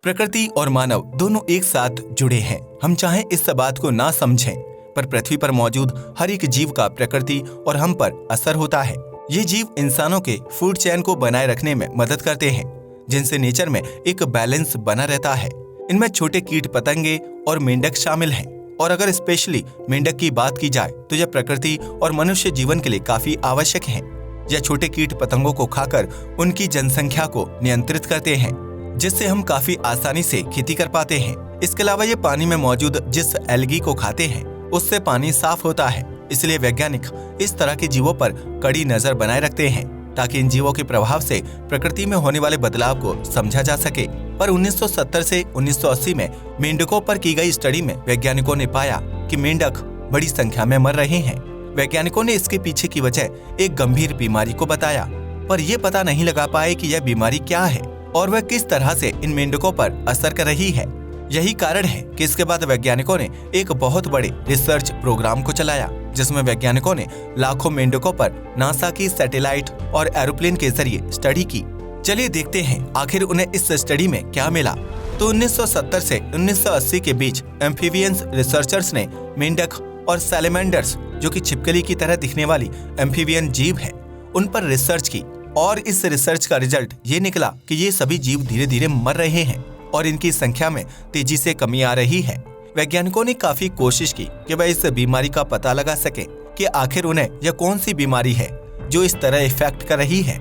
प्रकृति और मानव दोनों एक साथ जुड़े हैं। हम चाहें इस बात को ना समझें, पर पृथ्वी पर मौजूद हर एक जीव का प्रकृति और हम पर असर होता है। ये जीव इंसानों के फूड चेन को बनाए रखने में मदद करते हैं, जिनसे नेचर में एक बैलेंस बना रहता है। इनमें छोटे कीट पतंगे और मेंढक शामिल हैं। और अगर स्पेशली मेंढक की बात की जाए तो यह प्रकृति और मनुष्य जीवन के लिए काफी आवश्यक हैं। यह छोटे कीट पतंगों को खाकर उनकी जनसंख्या को नियंत्रित करते हैं, जिससे हम काफी आसानी से खेती कर पाते हैं। इसके अलावा ये पानी में मौजूद जिस एल्गी को खाते हैं उससे पानी साफ होता है। इसलिए वैज्ञानिक इस तरह के जीवों पर कड़ी नजर बनाए रखते हैं ताकि इन जीवों के प्रभाव से प्रकृति में होने वाले बदलाव को समझा जा सके। पर 1970 से 1980 में मेंढकों पर की गई स्टडी में वैज्ञानिकों ने पाया कि मेंढक बड़ी संख्या में मर रहे हैं। वैज्ञानिकों ने इसके पीछे की वजह एक गंभीर बीमारी को बताया, पर यह पता नहीं लगा पाए कि यह बीमारी क्या है और वह किस तरह से इन मेंढकों पर असर कर रही है। यही कारण है कि इसके बाद वैज्ञानिकों ने एक बहुत बड़े रिसर्च प्रोग्राम को चलाया, जिसमें वैज्ञानिकों ने लाखों मेंढकों पर नासा की सैटेलाइट और एरोप्लेन के जरिए स्टडी की। चलिए देखते हैं आखिर उन्हें इस स्टडी में क्या मिला। तो 1970 से 1980 के बीच एम्फीबियंस रिसर्चर्स ने मेंढक और सैलेमेंडर्स, जो कि छिपकली की तरह दिखने वाली एम्फीबियन जीव है, उन पर रिसर्च की। और इस रिसर्च का रिजल्ट ये निकला कि ये सभी जीव धीरे धीरे मर रहे हैं और इनकी संख्या में तेजी से कमी आ रही है। वैज्ञानिकों ने काफी कोशिश की कि वह इस बीमारी का पता लगा सके कि आखिर उन्हें यह कौन सी बीमारी है जो इस तरह इफेक्ट कर रही है।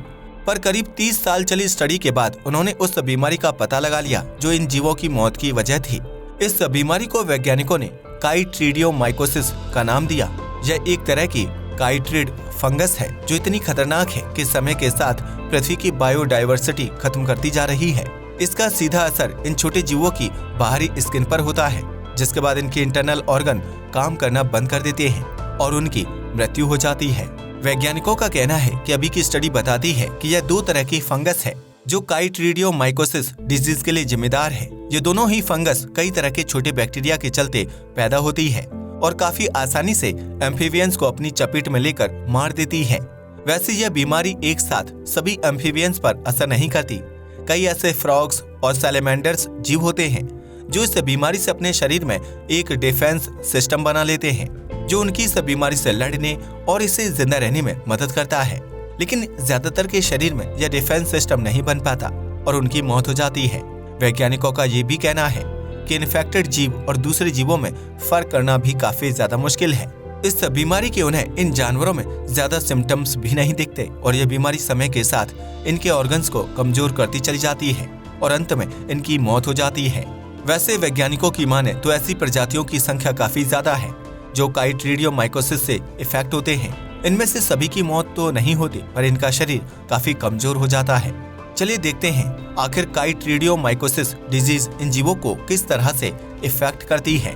पर करीब 30 साल चली स्टडी के बाद उन्होंने उस बीमारी का पता लगा लिया जो इन जीवों की मौत की वजह थी। इस बीमारी को वैज्ञानिकों ने काइट्रीडियोमाइकोसिस का नाम दिया। यह एक तरह की काइट्रिड फंगस है जो इतनी खतरनाक है कि समय के साथ पृथ्वी की बायोडायवर्सिटी खत्म करती जा रही है। इसका सीधा असर इन छोटे जीवों की बाहरी स्किन पर होता है, जिसके बाद इनके इंटरनल ऑर्गन काम करना बंद कर देते हैं और उनकी मृत्यु हो जाती है। वैज्ञानिकों का कहना है कि अभी की स्टडी बताती है कि यह 2 तरह की फंगस है जो काइट्रीडियोमाइकोसिस डिजीज के लिए जिम्मेदार है। ये दोनों ही फंगस कई तरह के छोटे बैक्टीरिया के चलते पैदा होती है और काफी आसानी से एम्फीबियंस को अपनी चपेट में लेकर मार देती है। वैसे यह बीमारी एक साथ सभी एम्फीबियंस पर असर नहीं करती। कई ऐसे फ्रॉग्स और सैलेमेंडर्स जीव होते हैं जो इस बीमारी से अपने शरीर में एक डिफेंस सिस्टम बना लेते हैं, जो उनकी इस बीमारी से लड़ने और इसे जिंदा रहने में मदद करता है। लेकिन ज्यादातर के शरीर में यह डिफेंस सिस्टम नहीं बन पाता और उनकी मौत हो जाती है। वैज्ञानिकों का ये भी कहना है कि इन्फेक्टेड जीव और दूसरे जीवों में फर्क करना भी काफी ज्यादा मुश्किल है। इस बीमारी के उन्हें इन जानवरों में ज्यादा सिम्टम्स भी नहीं दिखते और यह बीमारी समय के साथ इनके ऑर्गन्स को कमजोर करती चली जाती है और अंत में इनकी मौत हो जाती है। वैसे वैज्ञानिकों की माने तो ऐसी प्रजातियों की संख्या काफी ज्यादा है जो काइट्रीडियोमाइकोसिस से इफेक्ट होते हैं। इनमें से सभी की मौत तो नहीं होती, पर इनका शरीर काफी कमजोर हो जाता है। चलिए देखते हैं आखिर काइट्रीडियोमाइकोसिस डिजीज इन जीवों को किस तरह से इफेक्ट करती है।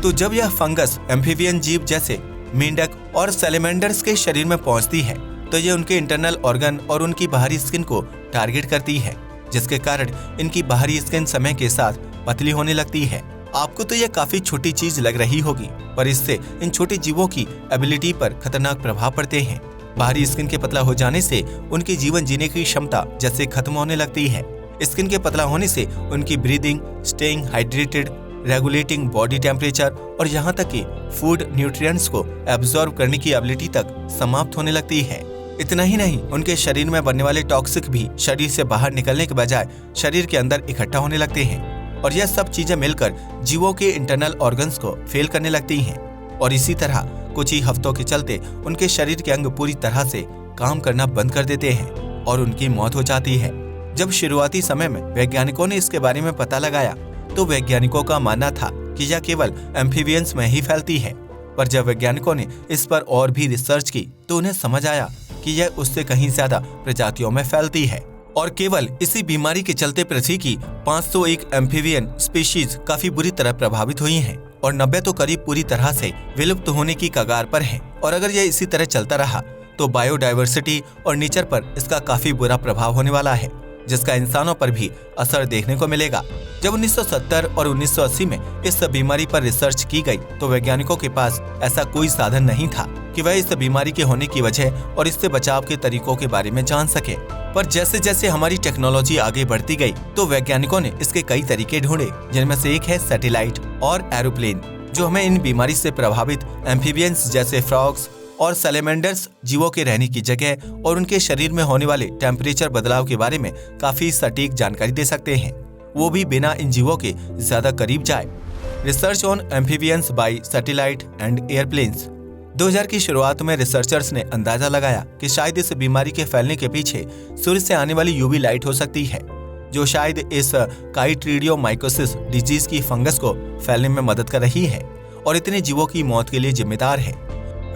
तो जब यह फंगस एम्फीबियन जीव जैसे मेंढक और सैलेमेंडर्स के शरीर में पहुंचती है तो ये उनके इंटरनल ऑर्गन और उनकी बाहरी स्किन को टारगेट करती है, जिसके कारण इनकी बाहरी स्किन समय के साथ पतली होने लगती है। आपको तो यह काफी छोटी चीज लग रही होगी, पर इससे इन छोटे जीवों की एबिलिटी पर खतरनाक प्रभाव पड़ते हैं। बाहरी स्किन के पतला हो जाने से उनकी जीवन जीने की क्षमता जैसे खत्म होने लगती है। स्किन के पतला होने से उनकी breathing, staying hydrated, regulating body temperature और यहाँ तक कि फूड न्यूट्रिएंट्स को एब्जॉर्ब करने की एबिलिटी तक समाप्त होने लगती है। इतना ही नहीं, उनके शरीर में बनने वाले टॉक्सिक भी शरीर से बाहर निकलने के बजाय शरीर के अंदर इकट्ठा होने लगते हैं और यह सब चीजें मिलकर जीवों के इंटरनल ऑर्गन्स को फेल करने लगती हैं और इसी तरह कुछ ही हफ्तों के चलते उनके शरीर के अंग पूरी तरह से काम करना बंद कर देते हैं और उनकी मौत हो जाती है। जब शुरुआती समय में वैज्ञानिकों ने इसके बारे में पता लगाया तो वैज्ञानिकों का मानना था कि यह केवल एम्फीबियंस में ही फैलती है, पर जब वैज्ञानिकों ने इस पर और भी रिसर्च की तो उन्हें समझ आया कि यह उससे कहीं ज्यादा प्रजातियों में फैलती है और केवल इसी बीमारी के चलते पृथ्वी की 501 एम्फीबियन स्पीशीज काफी बुरी तरह प्रभावित हुई हैं और 90 तो करीब पूरी तरह से विलुप्त होने की कगार पर हैं। और अगर यह इसी तरह चलता रहा तो बायोडायवर्सिटी और नेचर पर इसका काफी बुरा प्रभाव होने वाला है, जिसका इंसानों पर भी असर देखने को मिलेगा। जब 1970 और 1980 में इस बीमारी पर रिसर्च की गई तो वैज्ञानिकों के पास ऐसा कोई साधन नहीं था कि वह इस बीमारी के होने की वजह और इससे बचाव के तरीकों के बारे में जान सके। पर जैसे जैसे हमारी टेक्नोलॉजी आगे बढ़ती गई तो वैज्ञानिकों ने इसके कई तरीके ढूंढे, जिनमें से एक है सैटेलाइट और एरोप्लेन, जो हमें इन बीमारी से प्रभावित एम्फीबियंस जैसे फ्रॉग्स और सैलेमेंडर्स जीवों के रहने की जगह और उनके शरीर में होने वाले टेम्परेचर बदलाव के बारे में काफी सटीक जानकारी दे सकते हैं, वो भी बिना इन जीवों के ज्यादा करीब जाए। Research on amphibians by satellite and airplanes. 2000 की शुरुआत में रिसर्चर्स ने अंदाजा लगाया कि शायद इस बीमारी के फैलने के पीछे सूर्य से आने वाली यूवी लाइट हो सकती है, जो शायद इस काइट्रीडियोमाइकोसिस डिजीज की फंगस को फैलने में मदद कर रही है और इतने जीवों की मौत के लिए जिम्मेदार है।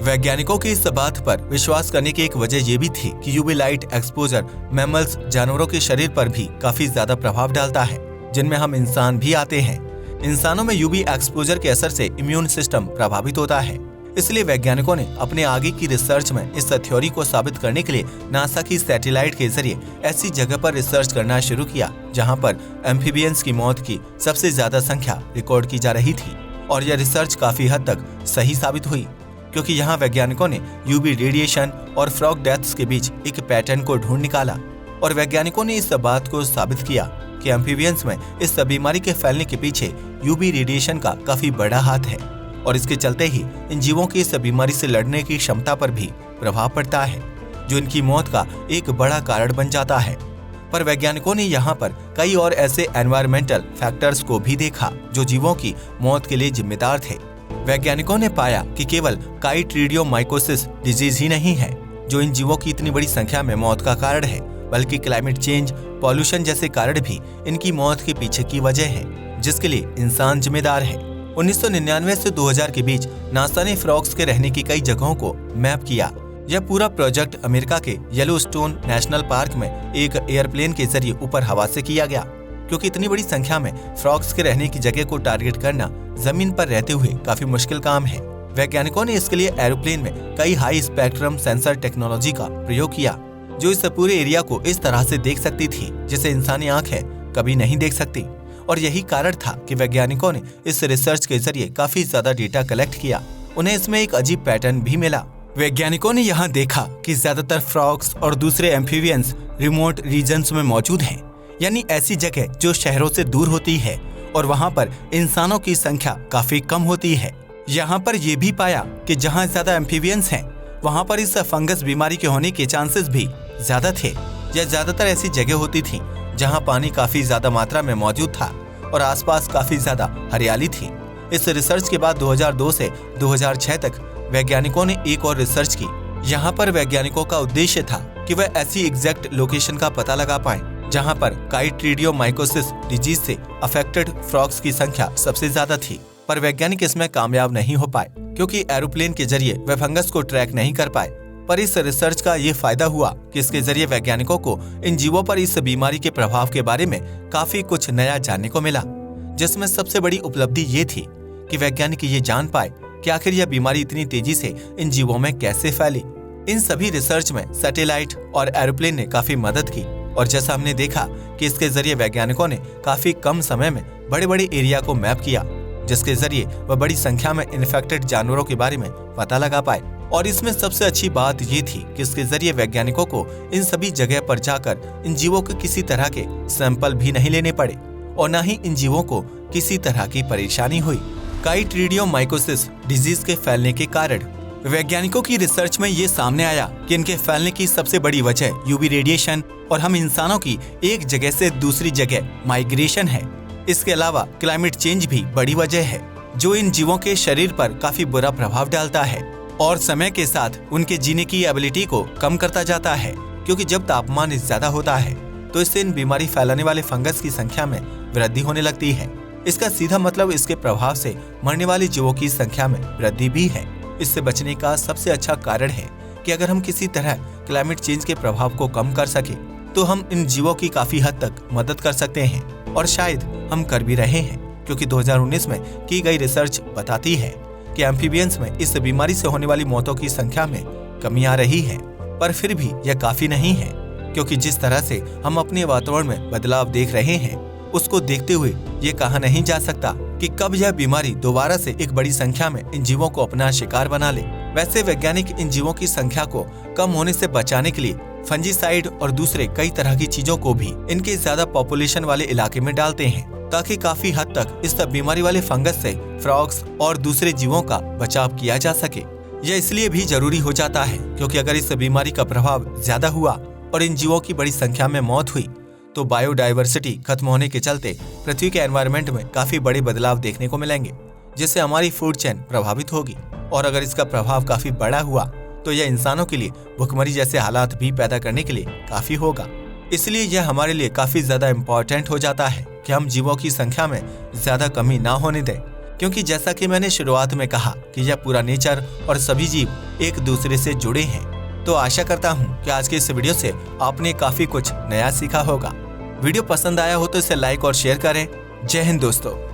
वैज्ञानिकों की इस बात पर विश्वास करने की एक वजह ये भी थी कि यूवी लाइट एक्सपोजर मैमल्स जानवरों के शरीर पर भी काफी ज्यादा प्रभाव डालता है, जिनमें हम इंसान भी आते हैं। इंसानों में यूवी एक्सपोजर के असर से इम्यून सिस्टम प्रभावित होता है। इसलिए वैज्ञानिकों ने अपने आगे की रिसर्च में इस थ्योरी को साबित करने के लिए नासा की सैटेलाइट के जरिए ऐसी जगह पर रिसर्च करना शुरू किया जहां पर एम्फीबियंस की मौत की सबसे ज्यादा संख्या रिकॉर्ड की जा रही थी। और यह रिसर्च काफी हद तक सही साबित हुई, क्योंकि यहाँ वैज्ञानिकों ने यूवी रेडिएशन और फ्रॉग डेथ्स के बीच एक पैटर्न को ढूंढ निकाला और वैज्ञानिकों ने इस बात को साबित किया कि एम्फीबियंस में इस बीमारी के फैलने के पीछे यूवी रेडिएशन का काफी बड़ा हाथ है और इसके चलते ही इन जीवों की इस बीमारी से लड़ने की क्षमता पर भी प्रभाव पड़ता है, जो इनकी मौत का एक बड़ा कारण बन जाता है। पर वैज्ञानिकों ने यहाँ पर कई और ऐसे एनवायरमेंटल फैक्टर्स को भी देखा जो जीवों की मौत के लिए जिम्मेदार थे। वैज्ञानिकों ने पाया कि केवल काइट्रीडियोमाइकोसिस डिजीज ही नहीं है जो इन जीवों की इतनी बड़ी संख्या में मौत का कारण है, बल्कि क्लाइमेट चेंज, पॉल्यूशन जैसे कारण भी इनकी मौत के पीछे की वजह है, जिसके लिए इंसान जिम्मेदार है। 1999 से 2000 के बीच नासा ने फ्रॉग्स के रहने की कई जगहों को मैप किया। यह पूरा प्रोजेक्ट अमेरिका के येलोस्टोन नेशनल पार्क में एक एयरप्लेन के जरिए ऊपर हवा से किया गया, क्योंकि इतनी बड़ी संख्या में फ्रॉग्स के रहने की जगह को टारगेट करना जमीन पर रहते हुए काफी मुश्किल काम है। वैज्ञानिकों ने इसके लिए एरोप्लेन में कई हाई स्पेक्ट्रम सेंसर टेक्नोलॉजी का प्रयोग किया, जो इस पूरे एरिया को इस तरह से देख सकती थी जिसे इंसानी आंखें कभी नहीं देख सकती। और यही कारण था कि वैज्ञानिकों ने इस रिसर्च के जरिए काफी ज्यादा डेटा कलेक्ट किया। उन्हें इसमें एक अजीब पैटर्न भी मिला। वैज्ञानिकों ने यहाँ देखा कि ज्यादातर फ्रॉग्स और दूसरे एम्फीबियंस रिमोट रीजन्स में मौजूद हैं, यानी ऐसी जगह जो शहरों से दूर होती है और वहाँ पर इंसानों की संख्या काफी कम होती है। यहाँ पर यह भी पाया कि जहाँ ज्यादा एम्फीबियंस हैं, वहाँ पर इस फंगस बीमारी के होने के चांसेस भी ज्यादा थे। यह ज्यादातर ऐसी जगह होती थी जहाँ पानी काफी ज्यादा मात्रा में मौजूद था और आसपास काफी ज्यादा हरियाली थी। इस रिसर्च के बाद 2002 से 2006 तक वैज्ञानिकों ने एक और रिसर्च की। यहाँ पर वैज्ञानिकों का उद्देश्य था कि वह ऐसी एग्जैक्ट लोकेशन का पता लगा पाएं जहाँ पर काइट्रीडियोमाइकोसिस डिजीज से अफेक्टेड फ्रॉग्स की संख्या सबसे ज्यादा थी। पर वैज्ञानिक इसमें कामयाब नहीं हो पाए, क्योंकि एरोप्लेन के जरिए वह फंगस को ट्रैक नहीं कर पाए। पर इस रिसर्च का ये फायदा हुआ कि इसके जरिए वैज्ञानिकों को इन जीवों पर इस बीमारी के प्रभाव के बारे में काफी कुछ नया जानने को मिला, जिसमें सबसे बड़ी उपलब्धि ये थी कि वैज्ञानिक ये जान पाए कि आखिर यह बीमारी इतनी तेजी से इन जीवों में कैसे फैली। इन सभी रिसर्च में सैटेलाइट और एरोप्लेन ने काफी मदद की और जैसा हमने देखा कि इसके जरिए वैज्ञानिकों ने काफी कम समय में बड़े बड़े एरिया को मैप किया, जिसके जरिए वह बड़ी संख्या में इन्फेक्टेड जानवरों के बारे में पता लगा पाए। और इसमें सबसे अच्छी बात ये थी कि इसके जरिए वैज्ञानिकों को इन सभी जगह पर जाकर इन जीवों के किसी तरह के सैंपल भी नहीं लेने पड़े और न ही इन जीवों को किसी तरह की परेशानी हुई। काइट्रीडियोमाइकोसिस डिजीज के फैलने के कारण वैज्ञानिकों की रिसर्च में ये सामने आया कि इनके फैलने की सबसे बड़ी वजह यूवी रेडिएशन और हम इंसानों की एक जगह से दूसरी जगह माइग्रेशन है। इसके अलावा क्लाइमेट चेंज भी बड़ी वजह है, जो इन जीवों के शरीर पर काफी बुरा प्रभाव डालता है और समय के साथ उनके जीने की एबिलिटी को कम करता जाता है, क्योंकि जब तापमान ज्यादा होता है तो इससे इन बीमारी फैलाने वाले फंगस की संख्या में वृद्धि होने लगती है। इसका सीधा मतलब इसके प्रभाव से मरने वाले जीवों की संख्या में वृद्धि भी है। इससे बचने का सबसे अच्छा कारण है कि अगर हम किसी तरह क्लाइमेट चेंज के प्रभाव को कम कर सके तो हम इन जीवों की काफी हद तक मदद कर सकते हैं, और शायद हम कर भी रहे हैं, क्योंकि 2019 में की गई रिसर्च बताती है कि एम्फीबियंस में इस बीमारी से होने वाली मौतों की संख्या में कमी आ रही है। पर फिर भी यह काफी नहीं है, क्योंकि जिस तरह से हम अपने वातावरण में बदलाव देख रहे हैं उसको देखते हुए ये कहा नहीं जा सकता कि कब यह बीमारी दोबारा से एक बड़ी संख्या में इन जीवों को अपना शिकार बना ले। वैसे वैज्ञानिक इन जीवों की संख्या को कम होने से बचाने के लिए फंजीसाइड और दूसरे कई तरह की चीजों को भी इनके ज्यादा पॉपुलेशन वाले इलाके में डालते हैं, ताकि काफी हद तक इस बीमारी वाले फंगस से फ्रॉग्स और दूसरे जीवों का बचाव किया जा सके। यह इसलिए भी जरूरी हो जाता है क्योंकि अगर इस बीमारी का प्रभाव ज्यादा हुआ और इन जीवों की बड़ी संख्या में मौत हुई तो बायोडायवर्सिटी खत्म होने के चलते पृथ्वी के एनवायरनमेंट में काफी बड़े बदलाव देखने को मिलेंगे, जिससे हमारी फूड चेन प्रभावित होगी। और अगर इसका प्रभाव काफी बड़ा हुआ तो यह इंसानों के लिए भुखमरी जैसे हालात भी पैदा करने के लिए काफी होगा। इसलिए यह हमारे लिए काफी ज्यादा इम्पोर्टेंट हो जाता है कि हम जीवों की संख्या में ज्यादा कमी ना होने दें, क्योंकि जैसा कि मैंने शुरुआत में कहा कि यह पूरा नेचर और सभी जीव एक दूसरे से जुड़े हैं। तो आशा करता हूँ कि आज के इस वीडियो से आपने काफी कुछ नया सीखा होगा। वीडियो पसंद आया हो तो इसे लाइक और शेयर करें। जय हिंद दोस्तों।